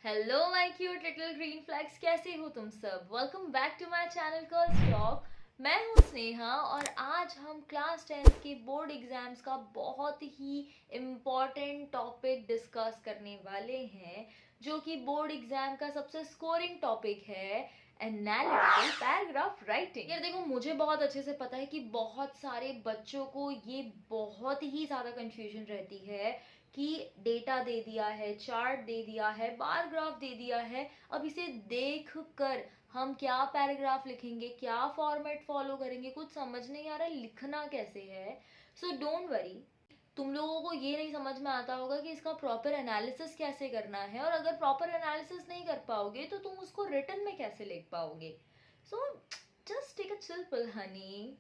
Hello my cute little green flags, कैसे हो तुम सब। Welcome back to my channel girls talk. मैं हूँ स्नेहा और आज हम क्लास 10 के बोर्ड एग्जाम्स का बहुत ही इम्पॉर्टेंट टॉपिक डिस्कस करने वाले हैं, जो कि बोर्ड एग्जाम का सबसे स्कोरिंग टॉपिक है, एनालिटिकल पैराग्राफ राइटिंग। यार देखो, मुझे बहुत अच्छे से पता है कि बहुत सारे बच्चों को ये बहुत ही ज़्यादा कंफ्यूजन रहती है कि डेटा दे दिया है, चार्ट दे दिया है, बार ग्राफ दे दिया है, अब इसे देख कर हम क्या पैराग्राफ लिखेंगे, क्या फॉर्मेट फॉलो करेंगे, कुछ समझ नहीं आ रहा लिखना कैसे है। सो डोंट वरी, तुम लोगों को ये नहीं समझ में आता होगा कि इसका प्रॉपर एनालिसिस कैसे करना है, और अगर प्रॉपर एनालिसिस नहीं कर पाओगे तो तुम उसको रिटन में कैसे लिख पाओगे। So just take a chill pill honey,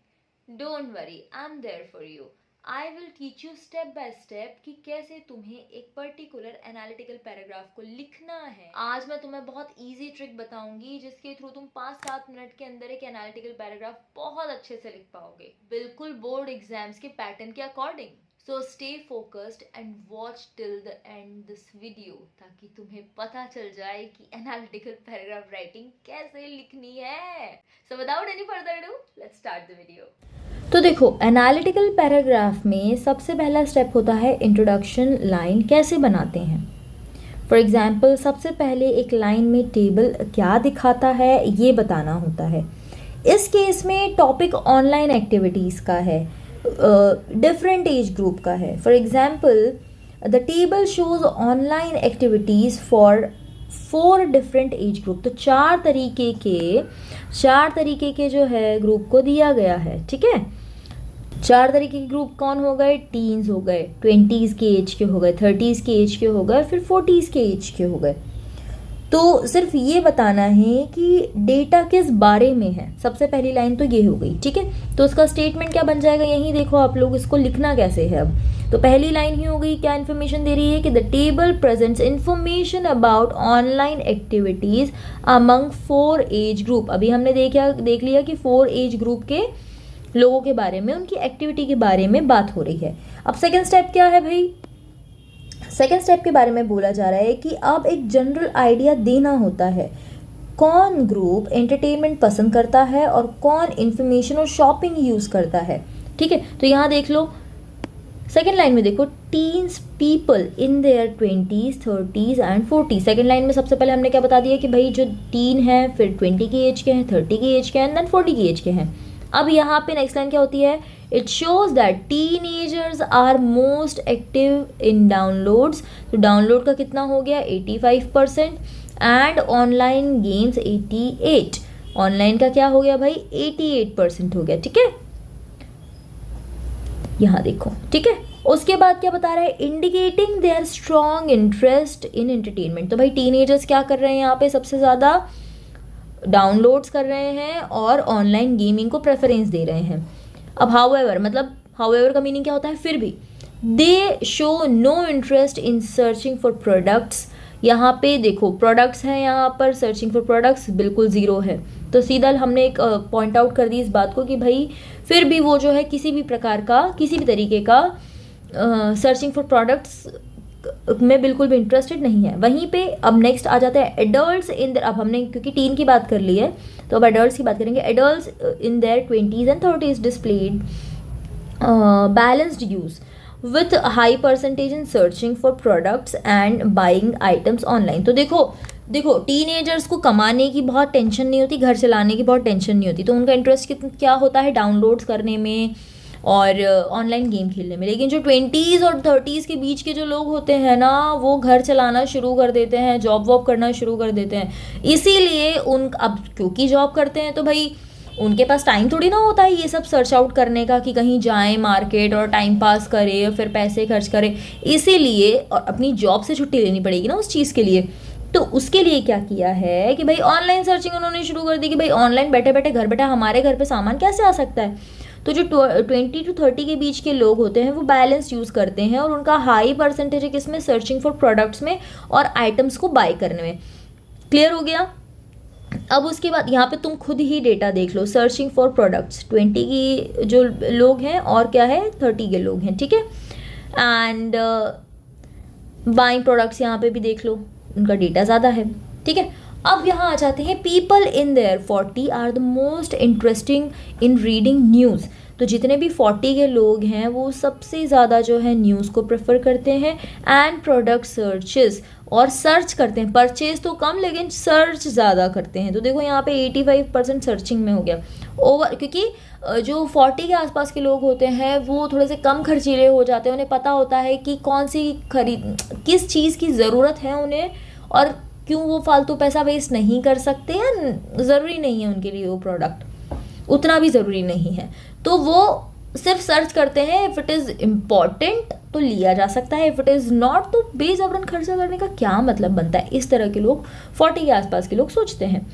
don't worry, I am there for you. I will teach you step by step कि कैसे तुम्हें एक पर्टिकुलर एनालिटिकल पैराग्राफ को लिखना है। आज मैं तुम्हें बहुत इजी ट्रिक बताऊंगी जिसके थ्रू तुम 5-7 मिनट के अंदर एक एनालिटिकल पैराग्राफ बहुत अच्छे से लिख पाओगे, बिल्कुल बोर्ड एग्जाम्स के पैटर्न के according. So stay focused and watch till the end this video, ताकि तुम्हें पता चल जाए कि एनालिटिकल पैराग्राफ राइटिंग कैसे लिखनी है। So without any further do, let's start the video. तो देखो, एनालिटिकल पैराग्राफ में सबसे पहला स्टेप होता है इंट्रोडक्शन लाइन कैसे बनाते हैं। फॉर एग्जाम्पल, सबसे पहले एक लाइन में टेबल क्या दिखाता है ये बताना होता है। इस केस में टॉपिक ऑनलाइन एक्टिविटीज़ का है, डिफरेंट एज ग्रुप का है। For example, the table shows online activities for 4 different age group. तो चार तरीके के जो है ग्रुप को दिया गया है, ठीक है। 4 तरीके के ग्रुप कौन हो गए? टीन्स हो गए, 20s के एज के हो गए, 30s के एज के हो गए, फिर 40s के एज के हो गए। तो सिर्फ ये बताना है कि डेटा किस बारे में है। सबसे पहली लाइन तो ये हो गई, ठीक है। तो उसका स्टेटमेंट क्या बन जाएगा, यही देखो आप लोग, इसको लिखना कैसे है अब। तो पहली लाइन ही हो गई, क्या इन्फॉर्मेशन दे रही है कि the table presents information about online activities among 4 age group. अभी हमने देख लिया कि 4 एज ग्रुप के लोगों के बारे में, उनकी एक्टिविटी के बारे में बात हो रही है। अब सेकेंड स्टेप क्या है भाई? सेकेंड स्टेप के बारे में बोला जा रहा है कि अब एक जनरल आइडिया देना होता है, कौन ग्रुप एंटरटेनमेंट पसंद करता है और कौन इंफॉर्मेशन और शॉपिंग यूज करता है, ठीक है। तो यहाँ देख लो, सेकेंड लाइन में देखो, teens people in there 20s, 30s and 40s। Second line में सबसे पहले हमने क्या बता दिया कि भाई जो टीन है, फिर 20 की एज के हैं, 30 की एज के हैं, देन 40 की एज के हैं। अब यहाँ पे नेक्स्ट लाइन क्या होती है? It shows that teenagers are most active in downloads. तो डाउनलोड का कितना हो गया? 85%। And online games 88। ऑनलाइन का क्या हो गया भाई? 88% हो गया, ठीक है। यहाँ देखो, ठीक है। उसके बाद क्या बता रहा है? Indicating there strong interest in entertainment. तो भाई टीनेजर्स क्या कर रहे हैं यहाँ पे? सबसे ज़्यादा डाउनलोड्स कर रहे हैं और ऑनलाइन गेमिंग को प्रेफरेंस दे रहे हैं। अब हाउएवर, मतलब हाउएवर का मीनिंग क्या होता है? फिर भी। They show no interest in searching for products. यहाँ पे देखो, प्रोडक्ट्स हैं, यहाँ पर सर्चिंग फॉर प्रोडक्ट्स बिल्कुल ज़ीरो है। तो सीधा हमने एक पॉइंट आउट कर दी इस बात को कि भाई फिर भी वो जो है किसी भी प्रकार का, किसी भी तरीके का सर्चिंग फॉर प्रोडक्ट्स में बिल्कुल भी इंटरेस्टेड नहीं है। वहीं पे अब नेक्स्ट आ जाता है एडल्ट्स इन देयर। अब हमने क्योंकि टीन की बात कर ली है तो अब एडल्ट्स की बात करेंगे। Adults in their 20s and 30s displayed balanced use with high percentage in searching for products and buying items online. तो देखो टीनेजर्स को कमाने की बहुत टेंशन नहीं होती, घर चलाने की बहुत टेंशन नहीं होती, तो उनका इंटरेस्ट क्या होता है? डाउनलोड्स करने में और ऑनलाइन गेम खेलने में। लेकिन जो 20s और 30s के बीच के जो लोग होते हैं ना, वो घर चलाना शुरू कर देते हैं, जॉब वॉब करना शुरू कर देते हैं। इसीलिए अब क्योंकि जॉब करते हैं तो भाई उनके पास टाइम थोड़ी ना होता है ये सब सर्च आउट करने का कि कहीं जाएं मार्केट और टाइम पास करें और फिर पैसे खर्च करें। इसीलिए और अपनी जॉब से छुट्टी लेनी पड़ेगी ना उस चीज़ के लिए। तो उसके लिए क्या किया है कि भाई ऑनलाइन सर्चिंग उन्होंने शुरू कर दी कि भाई ऑनलाइन बैठे बैठे घर बैठे हमारे घर पे सामान कैसे आ सकता है। तो जो 20 to 30 के बीच के लोग होते हैं वो बैलेंस यूज़ करते हैं और उनका हाई परसेंटेज है किसमें? सर्चिंग फॉर प्रोडक्ट्स में और आइटम्स को बाय करने में। क्लियर हो गया? अब उसके बाद यहाँ पे तुम खुद ही डेटा देख लो। सर्चिंग फॉर प्रोडक्ट्स 20 की जो लोग हैं और क्या है? 30 के लोग हैं, ठीक है। एंड बाइंग प्रोडक्ट्स यहाँ पे भी देख लो, उनका डेटा ज़्यादा है, ठीक है। अब यहाँ आ जाते हैं, people in there 40 are the most interesting in reading news. तो जितने भी 40 के लोग हैं वो सबसे ज़्यादा जो है न्यूज़ को प्रेफर करते हैं। एंड प्रोडक्ट सर्चेस, और सर्च करते हैं, परचेज तो कम लेकिन सर्च ज़्यादा करते हैं। तो देखो यहाँ पे 85% सर्चिंग में हो गया ओवर, क्योंकि जो 40 के आसपास के लोग होते हैं वो थोड़े से कम खर्चीले हो जाते हैं, उन्हें पता होता है कि कौन सी किस चीज़ की ज़रूरत है उन्हें, और क्यों वो फालतू पैसा वेस्ट नहीं कर सकते हैं। ज़रूरी नहीं है उनके लिए वो प्रोडक्ट, उतना भी ज़रूरी नहीं है, तो वो सिर्फ सर्च करते हैं। इफ़ इट इज़ इम्पॉर्टेंट तो लिया जा सकता है, इफ़ इट इज़ नॉट तो बेजबरन खर्चा करने का क्या मतलब बनता है। इस तरह के लोग 40 के आसपास के लोग सोचते हैं,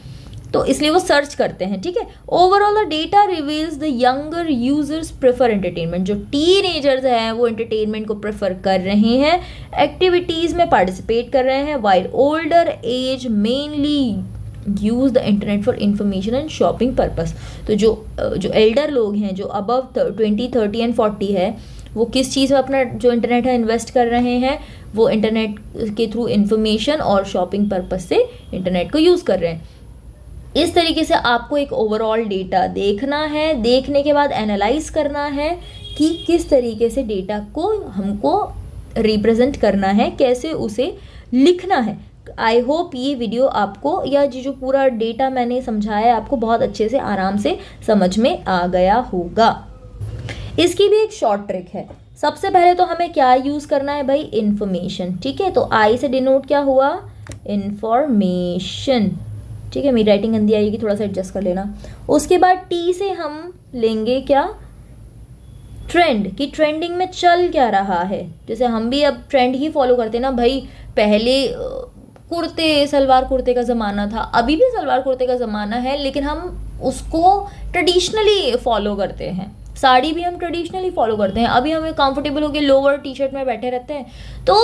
तो इसलिए वो सर्च करते हैं, ठीक है। Overall the data reveals the younger users prefer entertainment. जो टीनेजर्स हैं वो एंटरटेनमेंट को प्रेफर कर रहे हैं, एक्टिविटीज़ में पार्टिसिपेट कर रहे हैं, while older age mainly use the internet for information and shopping purpose. तो जो एल्डर लोग हैं, जो अबव 20, 30 एंड 40 है, वो किस चीज़ में अपना जो इंटरनेट है इन्वेस्ट कर रहे हैं, वो इंटरनेट के थ्रू इंफॉर्मेशन और शॉपिंग पर्पस से इंटरनेट को यूज़ कर रहे हैं। इस तरीके से आपको एक ओवरऑल डेटा देखना है, देखने के बाद एनालाइज करना है कि किस तरीके से डेटा को हमको रिप्रेजेंट करना है, कैसे उसे लिखना है। आई होप ये वीडियो आपको, या जो पूरा डेटा मैंने समझाया है, आपको बहुत अच्छे से आराम से समझ में आ गया होगा। इसकी भी एक शॉर्ट ट्रिक है। सबसे पहले तो हमें क्या यूज़ करना है भाई, इंफॉर्मेशन, ठीक है। तो आई से डिनोट क्या हुआ, इंफॉर्मेशन, ठीक है। मेरी राइटिंग गंदी आएगी, थोड़ा सा एडजस्ट कर लेना। उसके बाद टी से हम लेंगे क्या, ट्रेंड, कि ट्रेंडिंग में चल क्या रहा है। जैसे हम भी अब ट्रेंड ही फॉलो करते हैं ना भाई। पहले कुर्ते, सलवार कुर्ते का ज़माना था, अभी भी सलवार कुर्ते का ज़माना है, लेकिन हम उसको ट्रेडिशनली फॉलो करते हैं। साड़ी भी हम ट्रेडिशनली फॉलो करते हैं। अभी हमें कंफर्टेबल हो गया, लोअर टी शर्ट में बैठे रहते हैं, तो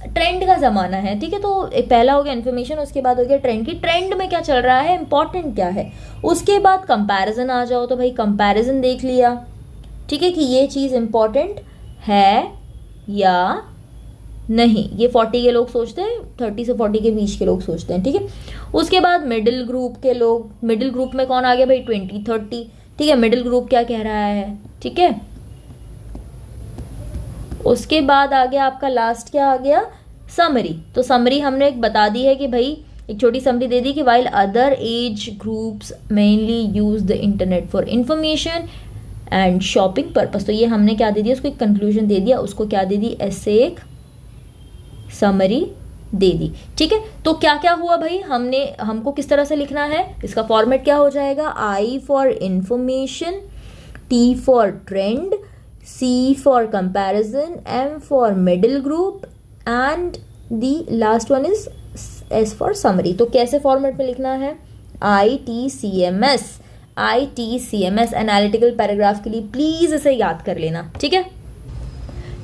ट्रेंड का ज़माना है, ठीक है। तो पहला हो गया इन्फॉर्मेशन, उसके बाद हो गया ट्रेंड, की ट्रेंड में क्या चल रहा है, इंपॉर्टेंट क्या है। उसके बाद कंपैरिजन आ जाओ, तो भाई कंपैरिजन देख लिया, ठीक है, कि ये चीज़ इंपॉर्टेंट है या नहीं। ये 40 के लोग सोचते हैं, 30 से 40 के बीच के लोग सोचते हैं, ठीक है। उसके बाद मिडिल ग्रुप के लोग, मिडिल ग्रुप में कौन आ गया भाई, 20, 30, ठीक है। मिडिल ग्रुप क्या कह रहा है, ठीक है। उसके बाद आ गया आपका लास्ट, क्या आ गया, समरी। तो समरी हमने एक बता दी है कि भाई, एक छोटी समरी दे दी कि while other age groups mainly use the internet for information and shopping purpose. तो ये हमने क्या दे दिया, उसको एक कंक्लूजन दे दिया, उसको क्या दे दी, ऐसे एक समरी दे दी, ठीक है। तो क्या क्या हुआ भाई, हमको किस तरह से लिखना है, इसका फॉर्मेट क्या हो जाएगा, I for information, T for trend, C for comparison, M for middle group, and the last one is S for summary. तो कैसे फॉर्मेट में लिखना है, ITCMS, ITCMS एनालिटिकल पैराग्राफ के लिए प्लीज इसे याद कर लेना, ठीक है।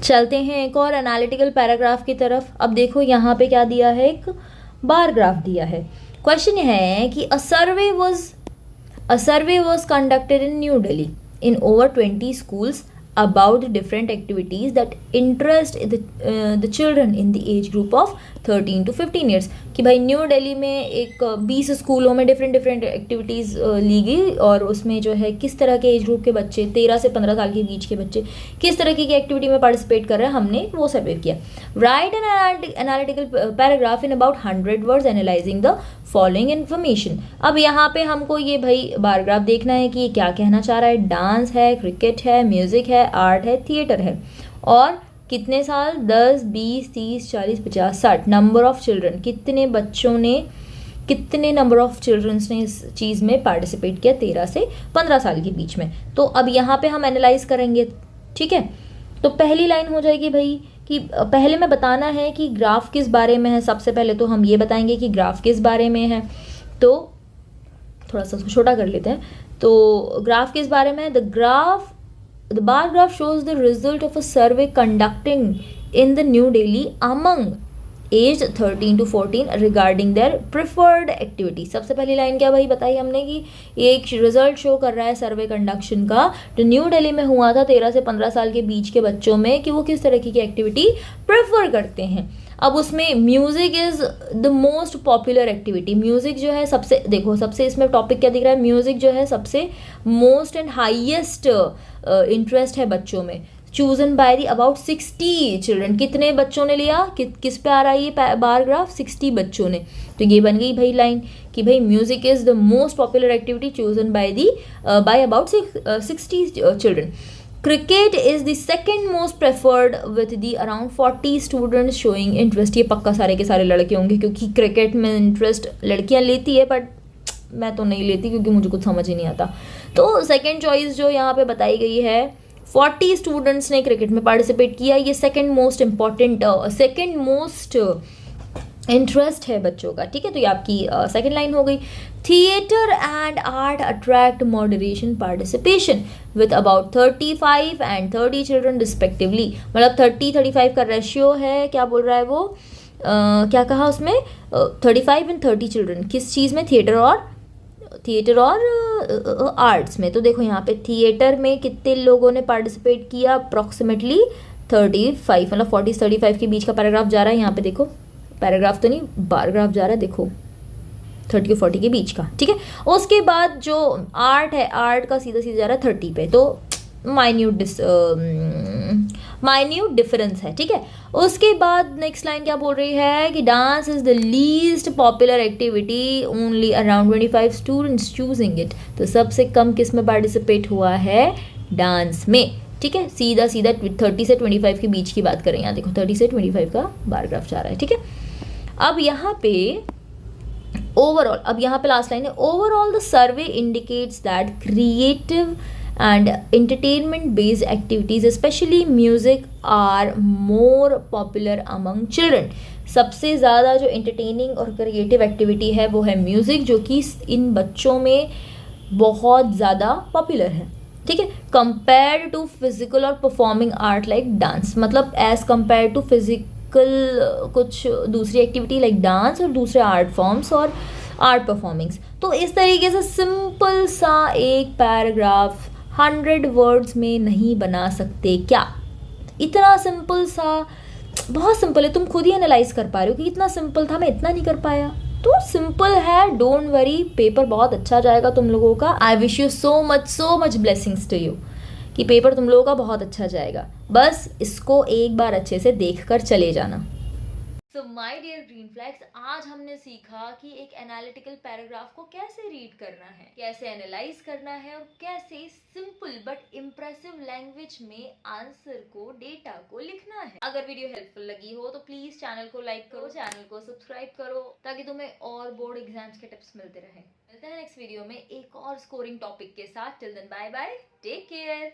चलते हैं एक और एनालिटिकल पैराग्राफ की तरफ। अब देखो यहाँ पे क्या दिया है, एक बार ग्राफ दिया है। क्वेश्चन है कि a survey was conducted in New Delhi in over 20 schools about different activities that interest the children in the age group of 13 to 15 years। कि भाई न्यू दिल्ली में एक 20 स्कूलों में डिफरेंट एक्टिविटीज़ ली गई, और उसमें जो है किस तरह के एज ग्रुप के बच्चे, 13 से 15 साल के बीच के बच्चे किस तरह की एक्टिविटी में पार्टिसिपेट कर रहे हैं, हमने वो सर्वे किया। Right an analytical paragraph in about 100 words analysing the following information. अब यहाँ पे हमको ये भाई बारग्राफ देखना है कि क्या कहना चाह रहा है। डांस है, क्रिकेट है, म्यूज़िक है, आर्ट है, थिएटर है, और कितने साल, 10, 20, 30, 40, 50, 60, नंबर ऑफ चिल्ड्रन, कितने बच्चों ने, कितने नंबर ऑफ चिल्ड्रंस ने इस चीज़ में पार्टिसिपेट किया 13 से 15 साल के बीच में। तो अब यहाँ पे हम एनालाइज करेंगे, ठीक है। तो पहली लाइन हो जाएगी भाई कि पहले में बताना है कि ग्राफ किस बारे में है। सबसे पहले तो हम ये बताएंगे कि ग्राफ किस बारे में है, तो थोड़ा सा उसको छोटा कर लेते हैं। तो ग्राफ किस बारे में है, the bar graph shows the result of a survey conducting in the New Delhi among aged 13 to 14 regarding their preferred activity। सबसे पहली लाइन क्या भाई बताई हमने कि ये एक रिजल्ट शो कर रहा है सर्वे कंडक्शन का, जो न्यू दिल्ली में हुआ था 13 से 15 साल के बीच के बच्चों में, कि वो किस तरह की एक्टिविटी प्रेफर करते हैं। अब उसमें music is the most popular activity, music जो है सबसे, देखो सबसे इसमें टॉपिक क्या दिख रहा है, म्यूज़िक जो है सबसे मोस्ट एंड हाईएस्ट इंटरेस्ट है बच्चों में, chosen by the about 60 children. कितने बच्चों ने लिया, किस पे आ रहा है ये बार ग्राफ, 60 बच्चों ने। तो ये बन गई भाई लाइन कि भाई music is the most popular activity chosen by about 60 children. Cricket is the second most preferred with the around 40 students showing interest. ये पक्का सारे के सारे लड़के होंगे क्योंकि क्रिकेट में इंटरेस्ट लड़कियां लेती है, बट मैं तो नहीं लेती क्योंकि मुझे कुछ समझ ही नहीं आता। तो सेकेंड चॉइस जो यहाँ पे बताई गई है, 40 स्टूडेंट्स ने क्रिकेट में पार्टिसिपेट किया, ये second most important second most interest है बच्चों का, ठीक है। तो ये आपकी सेकेंड लाइन हो गई। Theatre and art attract moderation participation with about 35 and 30 children respectively. मतलब 30-35 का रेशियो है, क्या बोल रहा है वो, क्या कहा उसमें, 35 एंड 30 चिल्ड्रन किस चीज़ में, थिएटर और आर्ट्स में। तो देखो यहाँ पे थिएटर में कितने लोगों ने पार्टिसिपेट किया, अप्रॉक्सीमेटली 35, मतलब 40-35 के बीच का पैराग्राफ जा रहा है यहाँ पे, देखो पैराग्राफ तो नहीं बार ग्राफ जा रहा है, देखो 30 और 40 के बीच का, ठीक है। उसके बाद जो आर्ट है, आर्ट का सीधा सीधा जा रहा है 30 पे, तो माइन्यूट डिफरेंस है, ठीक है। उसके बाद नेक्स्ट लाइन क्या बोल रही है कि dance is the least popular activity, only around 25 students choosing it. तो सबसे कम किस में पार्टिसिपेट हुआ है, डांस में, ठीक है। सीधा सीधा 30 से 25 के बीच की बात करें, यहाँ देखो 30 से 25 का बार ग्राफ जा रहा है, ठीक है। अब यहाँ पे ओवरऑल, अब यहाँ पे लास्ट लाइन है, overall the survey indicates that creative and entertainment based activities especially music are more popular among children। सबसे ज़्यादा जो entertaining और creative activity है वो है music, जो कि इन बच्चों में बहुत ज़्यादा popular है, ठीक है। compared to physical और performing art like dance, मतलब as compared to physical कुछ दूसरी एक्टिविटी लाइक डांस और दूसरे आर्ट फॉर्म्स और आर्ट परफॉर्मिंग्स। तो इस तरीके से सिंपल सा एक पैराग्राफ 100 वर्ड्स में नहीं बना सकते क्या? इतना सिंपल सा, बहुत सिंपल है, तुम खुद ही एनालाइज कर पा रहे हो कि इतना सिंपल था, मैं इतना नहीं कर पाया। तो सिंपल है, डोंट वरी, पेपर बहुत अच्छा जाएगा तुम लोगों का। I wish you so much blessings to you कि पेपर तुम लोगों का बहुत अच्छा जाएगा। बस इसको एक बार अच्छे से देख कर चले जाना। So my dear green flags, आज हमने सीखा कि एक एनालिटिकल पैराग्राफ को कैसे रीड करना है, कैसे एनालाइज करना है और कैसे सिंपल बट इम्प्रेसिव लैंग्वेज में आंसर को, डेटा को लिखना है। अगर वीडियो हेल्पफुल लगी हो तो प्लीज चैनल को लाइक करो, चैनल को सब्सक्राइब करो, ताकि तुम्हें और बोर्ड एग्जाम्स के टिप्स मिलते रहे। मिलते हैं नेक्स्ट वीडियो में एक और स्कोरिंग टॉपिक के साथ। Till then bye bye, take care.